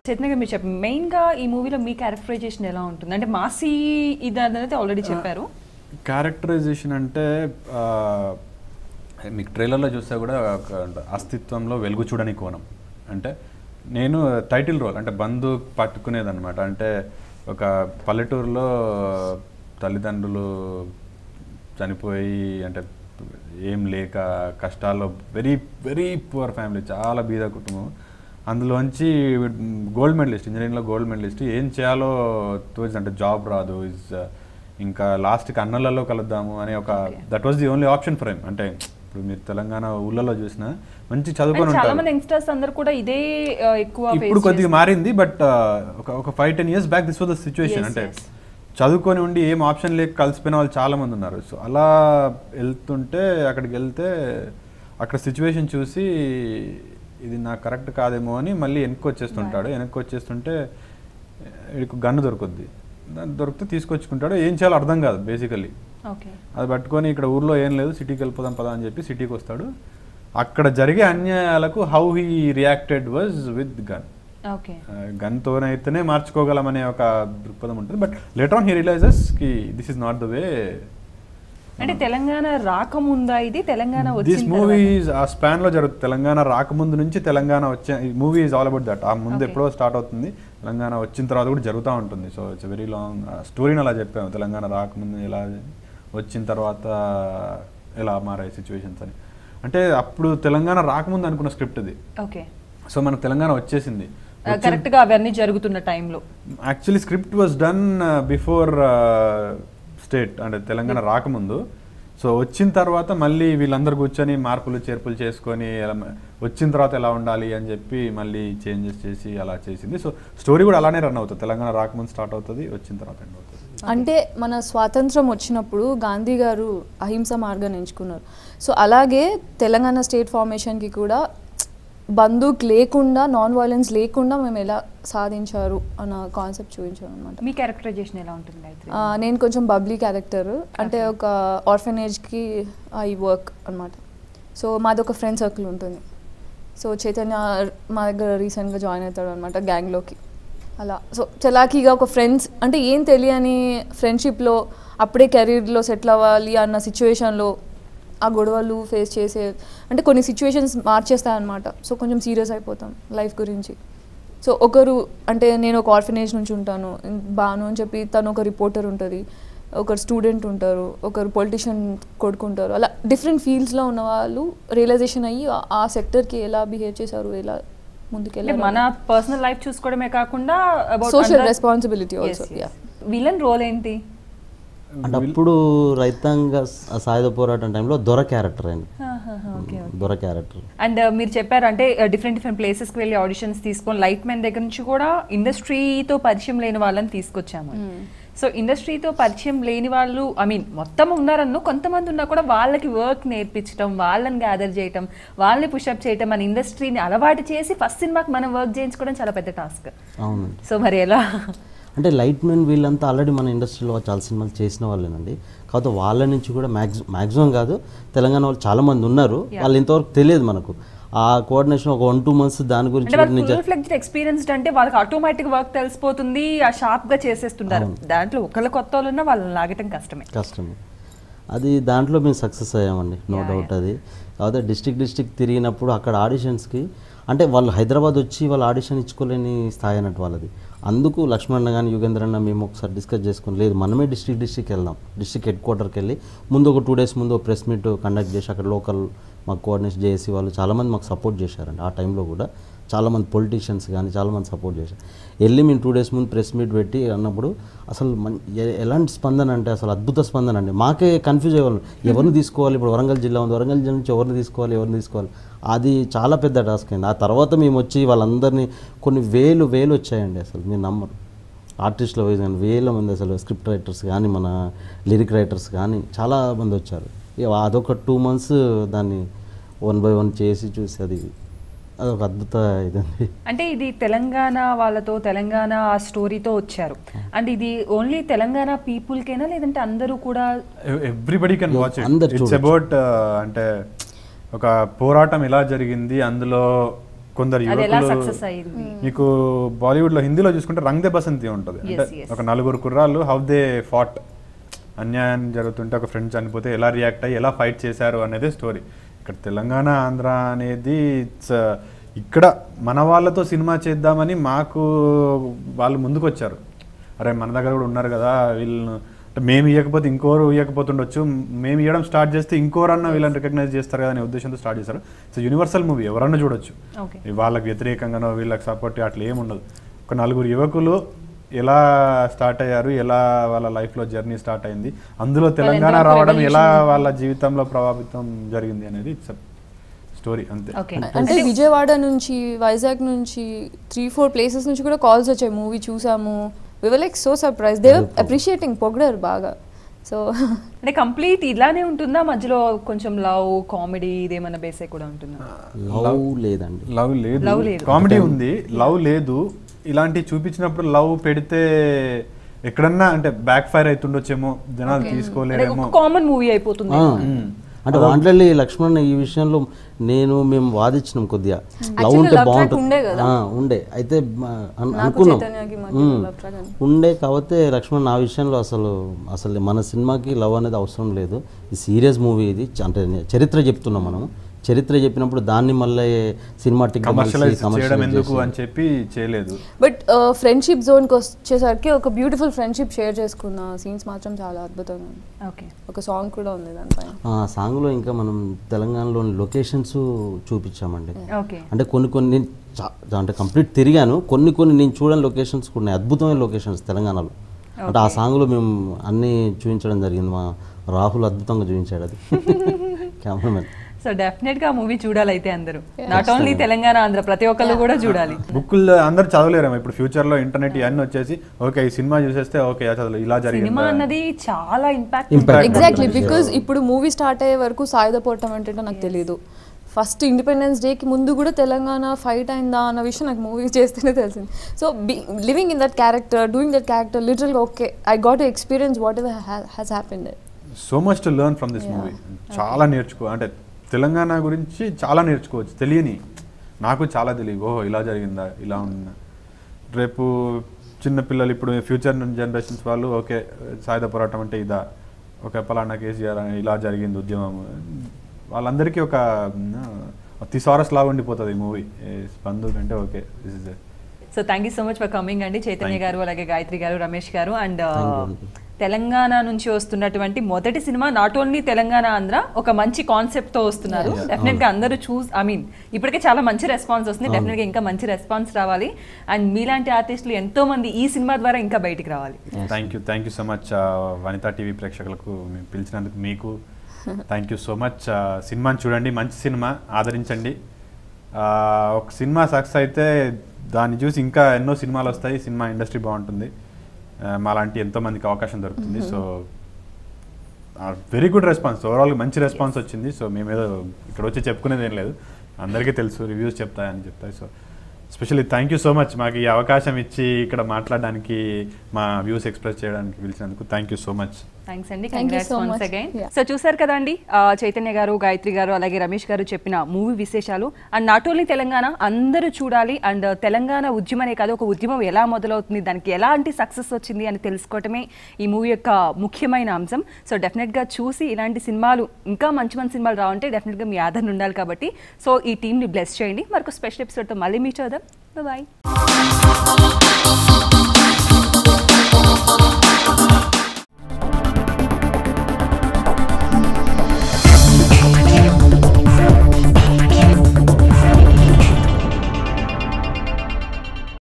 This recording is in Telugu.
చైతన్య గారు మీరు చెప్పండి, మెయిన్గా ఈ మూవీలో మీ క్యారెక్టరైజేషన్ ఎలా ఉంటుంది? అంటే మాసీ ఇది అనేది ఆల్రెడీ చెప్పారు. క్యారెక్టరైజేషన్ అంటే మీకు ట్రైలర్లో చూస్తే కూడా అస్తిత్వంలో వెలుగు చూడని కోణం. అంటే నేను టైటిల్ రోల్ అంటే బంధు పట్టుకునేదన్నమాట. అంటే ఒక పల్లెటూరులో తల్లిదండ్రులు చనిపోయి అంటే ఏం లేక కష్టాల్లో వెరీ వెరీ పువర్ ఫ్యామిలీ, చాలా బీద కుటుంబం. అందులోంచి గోల్డ్ మెడలిస్ట్, ఇంజనీరింగ్లో గోల్డ్ మెడలిస్ట్, ఏం చేయాలో తోచి అంటే జాబ్ రాదు, ఇంకా లాస్ట్కి అన్నలలో కలుద్దాము అనే ఒక that was the only option for him. అంటే ఇప్పుడు మీరు తెలంగాణ ఊళ్ళలో చూసినా మంచి చదువుకొని ఇప్పుడు కొద్దిగా మారింది, బట్ ఒక 5-10 years back this was the situation. అంటే చదువుకొని ఉండి ఏం ఆప్షన్ లేక కలిసిపోయిన వాళ్ళు చాలా మంది ఉన్నారు. సో అలా వెళ్తుంటే అక్కడికి వెళ్తే అక్కడ సిచ్యువేషన్ చూసి ఇది నాకు కరెక్ట్ కాదేమో అని మళ్ళీ వెనక్కి వచ్చేస్తుంటాడు. వెనక్కి వచ్చేస్తుంటే వీడికి గన్ను దొరుకుద్ది, దొరికితే తీసుకొచ్చుకుంటాడు. ఏం చేయాలో అర్థం కాదు బేసికలీ. అది పట్టుకొని ఇక్కడ ఊర్లో ఏం లేదు, సిటీకి వెళ్ళిపోదాం పదా అని చెప్పి సిటీకి వస్తాడు. అక్కడ జరిగే అన్యాయాలకు how he reacted was with gun. గన్తోనైతేనే మార్చుకోగలమనే ఒక దృక్పథం ఉంటుంది. But later on he realizes కి this is not the way. అంటే తెలంగాణ రాకముందా ఇది? తెలంగాణ దిస్ మూవీ ఆ స్పాన్ లో జరుగుతుంది. తెలంగాణ రాకముందు నుంచి తెలంగాణ వచ్చే movie is all about that. ఆ ముందు ఎప్పుడో స్టార్ట్ అవుతుంది, తెలంగాణ వచ్చిన తర్వాత కూడా జరుగుతూ ఉంటుంది. సో ఇట్స్ వెరీ లాంగ్ స్టోరీని అలా చెప్పాము. తెలంగాణ రాకముందు ఎలా, వచ్చిన తర్వాత ఎలా మారాయి సిచ్యువేషన్స్ అని. అంటే అప్పుడు తెలంగాణ రాకముందు అనుకున్న స్క్రిప్ట్ ఇది. సో మనకు తెలంగాణ వచ్చేసింది కరెక్ట్ గా అవన్నీ జరుగుతున్న టైంలో. Actually script was done before state, అంటే తెలంగాణ రాకముందు. సో వచ్చిన తర్వాత మళ్ళీ వీళ్ళందరూ కూర్చొని మార్పులు చేర్పులు చేసుకొని వచ్చిన తర్వాత ఎలా ఉండాలి అని చెప్పి మళ్ళీ చేంజెస్ చేసి అలా చేసింది. సో స్టోరీ కూడా అలానే రన్ అవుతుంది. తెలంగాణ రాకముందు స్టార్ట్ అవుతుంది, వచ్చిన తర్వాత ఎండ్ అవుతుంది. అంటే మన స్వాతంత్రం వచ్చినప్పుడు గాంధీ గారు అహింస మార్గాన్ని ఎంచుకున్నారు. సో అలాగే తెలంగాణ స్టేట్ ఫార్మేషన్కి కూడా బందూక్ లేకుండా, నాన్ వైలెన్స్ లేకుండా మేము ఎలా సాధించారు అన్న కాన్సెప్ట్ చూపించాను అనమాట. మీ క్యారెక్టరైజేషన్ ఎలా ఉంటుంది? నేను కొంచెం బబ్లీ క్యారెక్టర్, అంటే ఒక ఆర్ఫనేజ్కి ఐ వర్క్ అనమాట. సో మాది ఒక ఫ్రెండ్ సర్కిల్ ఉంటుంది. సో చైతన్య మా దగ్గర రీసెంట్గా జాయిన్ అవుతాడు అనమాట గ్యాంగ్లోకి. అలా సో చలాకీగా ఒక ఫ్రెండ్స్ అంటే ఏం తెలియని ఫ్రెండ్షిప్లో అప్పుడే కెరీర్లో సెటిల్ అవ్వాలి అన్న సిచ్యువేషన్లో ఆ గొడవలు ఫేస్ చేసే అంటే కొన్ని సిచ్యువేషన్స్ మార్చేస్తాయన్నమాట. సో కొంచెం సీరియస్ అయిపోతాం లైఫ్ గురించి. సో ఒకరు అంటే నేను ఒక ఆర్ఫనేజ్ నుంచి ఉంటాను బాను అని చెప్పి, తను ఒక రిపోర్టర్ ఉంటుంది, ఒకరు స్టూడెంట్ ఉంటారు, ఒకరు పొలిటీషియన్ కొడుకుంటారు. అలా డిఫరెంట్ ఫీల్డ్స్లో ఉన్న వాళ్ళు రియలైజేషన్ అయ్యి ఆ సెక్టర్కి ఎలా బిహేవ్ చేశారు, ఎలా ముందుకెళ్ళారు. మన పర్సనల్ లైఫ్ చూసుకోవడమే కాకుండా social responsibility also. Villain role ఏంటి అంటే అప్పుడు రైతాంగ సాయుధ పోరాటం టైంలో దొర క్యారెక్టర్ అండి. దొర క్యారెక్టర్. అండ్ మీరు చెప్పారు అంటే డిఫరెంట్ ప్లేసెస్కి వెళ్ళి ఆడిషన్స్ తీసుకొని లైట్ మ్యాన్ దగ్గర నుంచి కూడా ఇండస్ట్రీతో పరిచయం లేని వాళ్ళని తీసుకొచ్చాము. సో ఇండస్ట్రీతో పరిచయం లేని వాళ్ళు మొత్తం ఉన్నారన్ను, కొంతమంది ఉన్నా కూడా వాళ్ళకి వర్క్ నేర్పించడం, వాళ్ళని గ్యాదర్ చేయటం, వాళ్ళని పుషప్ చేయటం, మన ఇండస్ట్రీని అలవాటు చేసి ఫస్ట్ సినిమాకి మనం వర్క్ చేయించుకోవడం చాలా పెద్ద టాస్క్. అవును. సో మరి ఎలా అంటే లైట్ మెన్ వీళ్ళంతా ఆల్రెడీ మన ఇండస్ట్రీలో చాలా సినిమాలు చేసిన వాళ్ళేనండి. కాకపోతే వాళ్ళ నుంచి కూడా మ్యాక్సిమం కాదు, తెలంగాణ వాళ్ళు చాలామంది ఉన్నారు. వాళ్ళు ఇంతవరకు తెలియదు మనకు. ఆ కోఆర్డినేషన్ ఒక 1-2 months దాని గురించి ఎక్స్పీరియన్స్డ్ అంటే వాళ్ళకి ఆటోమేటిక్ వర్క్ తెలిసిపోతుంది, ఆ షార్ప్గా చేసేస్తుంటారు. దాంట్లో ఒకళ్ళ కొత్త వాళ్ళు ఉన్నా వాళ్ళని లాగటం కష్టమే. అది దాంట్లో మేము సక్సెస్ అయ్యామండి, నో డౌట్. అది కాకపోతే డిస్ట్రిక్ట్ తిరిగినప్పుడు అక్కడ ఆడిషన్స్కి అంటే వాళ్ళు హైదరాబాద్ వచ్చి వాళ్ళు ఆడిషన్ ఇచ్చుకోలేని స్థాయి అన్నట్టు వాళ్ళది. అందుకు లక్ష్మణ్ కానీ యుగేంద్ర అన్న మేము ఒకసారి డిస్కస్ చేసుకుని, లేదు మనమే డిస్ట్రిక్ట్ వెళ్దాం, డిస్ట్రిక్ట్ హెడ్ క్వార్టర్కి వెళ్ళి ముందు ఒక 2 days ముందు ప్రెస్ మీట్ కండక్ట్ చేసి అక్కడ లోకల్ మాకు కోఆర్డినేషన్ చేసి వాళ్ళు చాలామంది మాకు సపోర్ట్ చేశారండి. ఆ టైంలో కూడా చాలామంది పొలిటీషియన్స్ కానీ చాలామంది సపోర్ట్ చేశారు. వెళ్ళి మేము 2 days ముందు ప్రెస్ మీట్ పెట్టి అన్నప్పుడు అసలు ఎలాంటి స్పందన అంటే అసలు అద్భుత స్పందన అండి. మాకే కన్ఫ్యూజ్ అయ్యేవాళ్ళం, ఎవరిని తీసుకోవాలి. ఇప్పుడు వరంగల్ జిల్లా ఉంది, వరంగల్ జిల్లా నుంచి ఎవరిని తీసుకోవాలి. అది చాలా పెద్ద టాస్క్ అయింది. ఆ తర్వాత మేము వచ్చి వాళ్ళందరినీ కొన్ని వేలు వచ్చాయండి. అసలు మీరు నమ్మరు, ఆర్టిస్టుల వైజ్ కానీ వేల మంది, అసలు స్క్రిప్ట్ రైటర్స్ కానీ మన లిరిక్ రైటర్స్ కానీ చాలా మంది వచ్చారు. అదొక 2 months దాన్ని 1 by 1 చేసి చూసి అదొక అద్భుత ఇదండి. అంటే ఇది తెలంగాణ వాళ్ళతో, తెలంగాణ ఆ స్టోరీతో వచ్చారు. అండ్ ఇది ఓన్లీ తెలంగాణ పీపుల్కేనా లేదంటే అందరూ కూడా? Everybody can watch it. It's about అంటే ఒక పోరాటం ఎలా జరిగింది, అందులో కొందరు అది ఎలా యువకులు సక్సెస్ అయ్యింది? మీకు బాలీవుడ్లో హిందీలో చూసుకుంటే రంగ్ దే బసంతి ఉంటుంది. అంటే ఒక 4 కుర్రాళ్ళు హౌ దే ఫాట్, అన్యాయం జరుగుతుంటే ఒక ఫ్రెండ్ చనిపోతే ఎలా రియాక్ట్ అయ్యి ఎలా ఫైట్ చేశారు అనేది స్టోరీ. ఇక్కడ తెలంగాణ ఆంధ్ర అనేది ఇక్కడ మన వాళ్ళతో సినిమా చేద్దామని మాకు వాళ్ళు ముందుకు వచ్చారు. అరే మన దగ్గర కూడా ఉన్నారు కదా వీళ్ళను, మేము ఇవ్వకపోతే ఇంకోరు ఇవ్వకపోతుండొచ్చు, మేము ఇవ్వడం స్టార్ట్ చేస్తే ఇంకోరన్నా వీళ్ళని రికగ్నైజ్ చేస్తారు కదా అనే ఉద్దేశంతో స్టార్ట్ చేస్తారు. సో యూనివర్సల్ మూవీ ఎవరన్నా చూడొచ్చు, వాళ్ళకి వ్యతిరేకంగానో వీళ్ళకి సపోర్ట్ అట్లా ఏముండదు. ఒక 4 యువకులు ఎలా స్టార్ట్ అయ్యారు, ఎలా వాళ్ళ లైఫ్లో జర్నీ స్టార్ట్ అయింది, అందులో తెలంగాణ రావడం ఎలా వాళ్ళ జీవితంలో ప్రభావితం జరిగింది అనేది ఇట్స్ స్టోరీ అంతే. అంటే విజయవాడ నుంచి వైజాగ్ నుంచి 3-4 ప్లేసెస్ నుంచి కూడా కాల్స్ వచ్చాయి, మూవీ చూసాము, we were like so surprised, they were appreciating, పొగిడారు బాగా. సో అంటే కంప్లీట్ ఇలానే ఉంటుందా, మధ్యలో కొంచెం లవ్ కామెడీ ఇదేమన్నా బేసే కూడా ఉంటుందా? లవ్ లేదండి, లవ్ లేదు, కామెడీ ఉంది, లవ్ లేదు. ఇలాంటి చూపించినప్పుడు లవ్ పెడితే ఎక్కడన్నా అంటే బ్యాక్ ఫైర్ అవుతుండొచ్చేమో, జనాలు తీసుకోలేరేమో, కామన్ మూవీ అయిపోతుంది. అంటే వాంటెల్లి లక్ష్మణ్ ఈ విషయంలో మేము వాదించినాం కొద్దిగా, లవ్ ఉంటే బాగుంటుంది ఉండే అయితే అనుకున్నాం ఉండే. కాకపోతే లక్ష్మణ్ ఆ విషయంలో అసలు మన సినిమాకి లవ్ అనేది అవసరం లేదు, ఇది సీరియస్ మూవీ, ఇది అంటే చరిత్ర చెప్తున్నాం మనము, చరిత్ర చెప్పినప్పుడు దాన్ని మళ్ళీ సినిమాటిక్ ఎందుకు అని చెప్పి చేయలేదు. బట్ ఫ్రెండ్షిప్ జోన్కి వచ్చేసరికి ఒక బ్యూటిఫుల్ ఫ్రెండ్షిప్ షేర్ చేసుకున్న సీన్స్ మాత్రం చాలా అద్భుతంగా ఉంది. ఒక సాంగ్ కూడా ఉంది దానిపైన. ఆ సాంగ్లో ఇంకా మనం తెలంగాణలోని లొకేషన్స్ చూపించామండి. అంటే కొన్ని అంటే కంప్లీట్ తిరిగాను, కొన్ని నేను చూడని లొకేషన్స్ కూడా ఉన్నాయి, అద్భుతమైన లొకేషన్స్ తెలంగాణలో. అంటే ఆ సాంగ్లో మేము అన్నీ చూపించడం జరిగింది, మా రాహుల్ అద్భుతంగా చూపించాడు అది కెమెరామెన్. సో డెఫినెట్ గా మూవీ చూడాలి అయితే అందరూ, నాట్ ఓన్లీ తెలంగాణ ఆంధ్ర, ప్రతి ఒక్కళ్ళు కూడా చూడాలి. బుక్కులు అందరు చదవలేరు ఇప్పుడు ఫ్యూచర్ లో, ఇంటర్నెట్ ఇవన్నీ వచ్చేసి ఓకే ఈ సినిమా చూసేస్తే ఓకే చదవలేదు, ఇలా జరిగింది. సినిమా అన్నది చాలా ఇంపాక్ట్. ఎగ్జాక్ట్లీ, బికాజ్ ఇప్పుడు మూవీ స్టార్ట్ అయ్యే వరకు సాయుధ పోరాటం అంటే నాకు తెలియదు. ఫస్ట్ ఇండిపెండెన్స్ డేకి ముందు కూడా తెలంగాణ ఫైట్ అయిందా అన్న విషయం నాకు మూవీ చేస్తేనే తెలిసింది. So living in that character, doing that character, లిటరల్గా okay I got to experience whatever has happened. So much to learn from this movie. చాలా నేర్చుకో, అంటే తెలంగాణ గురించి చాలా నేర్చుకోవచ్చు, తెలియని నాకు చాలా తెలియదు, ఓహో ఇలా జరిగిందా, ఇలా ఉందా. రేపు చిన్నపిల్లలు ఇప్పుడు ఫ్యూచర్ జనరేషన్స్ వాళ్ళు ఓకే సాయుధ పోరాటం అంటే ఇదా, ఒక పలానా కేసీఆర్ ఇలా జరిగింది ఉద్యమం, వాళ్ళందరికీ ఒక థిసారస్ లాగా ఉండిపోతుంది ఈ మూవీ. స్పందు అంటే okay this is it. So thank you so much for coming అండి, చైతన్య గారు, అలాగే గాయత్రి గారు, రమేష్ గారు. అండ్ తెలంగాణ నుంచి వస్తున్నటువంటి మొదటి cinema not only Telangana Andhra, ఒక మంచి కాన్సెప్ట్ తో వస్తున్నారు. డెఫినెట్ గా అందరూ ఇప్పటికే చాలా మంచి రెస్పాన్స్ వస్తుంది, డెఫినెట్ గా ఇంకా మంచి రెస్పాన్స్ రావాలి. అండ్ మీలాంటి ఆర్టిస్టులు ఎంతో మంది ఈ సినిమా ద్వారా ఇంకా బయటికి రావాలి. Thank you so much Vanitha TV ప్రేక్షకులకు పిలిచినందుకు మీకు థ్యాంక్ యూ సో మచ్. సినిమాని చూడండి, మంచి సినిమా, ఆదరించండి. ఒక సినిమా సక్సెస్ అయితే దాన్ని చూసి ఇంకా ఎన్నో సినిమాలు వస్తాయి, సినిమా ఇండస్ట్రీ బాగుంటుంది, మాలాంటి ఎంతోమందికి అవకాశం దొరుకుతుంది. So very good response, overall మంచి రెస్పాన్స్ వచ్చింది. సో మేమేదో ఇక్కడ వచ్చి చెప్పుకునేది ఏం లేదు, అందరికీ తెలుసు, రివ్యూస్ చెప్తాయని చెప్తాయి. So specially thank you so much మాకు ఈ అవకాశం ఇచ్చి ఇక్కడ మాట్లాడడానికి, మా వ్యూస్ ఎక్స్ప్రెస్ చేయడానికి పిలిచినందుకు thank you so much. Thanks అండి, కంగ్రాట్స్ వన్స్ అగైన్. సో చూసారు కదండి, చైతన్య గారు, గాయత్రి గారు, అలాగే రమేష్ గారు చెప్పిన మూవీ విశేషాలు. అండ్ నాట్ ఓన్లీ తెలంగాణ, అందరూ చూడాలి. అండ్ తెలంగాణ ఉద్యమనే కాదు, ఒక ఉద్యమం ఎలా మొదలవుతుంది, దానికి ఎలాంటి సక్సెస్ వచ్చింది అని తెలుసుకోవటమే ఈ మూవీ యొక్క ముఖ్యమైన అంశం. సో డెఫినెట్గా చూసి ఇలాంటి సినిమాలు, ఇంకా మంచి మంచి సినిమాలు రావంటే డెఫినెట్గా మీ ఆదరణ ఉండాలి. కాబట్టి సో ఈ టీమ్ని బ్లెస్ చేయండి. మరొక స్పెషల్ ఎపిసోడ్తో మళ్ళీ మీట్ అవుదాం. బాయ్.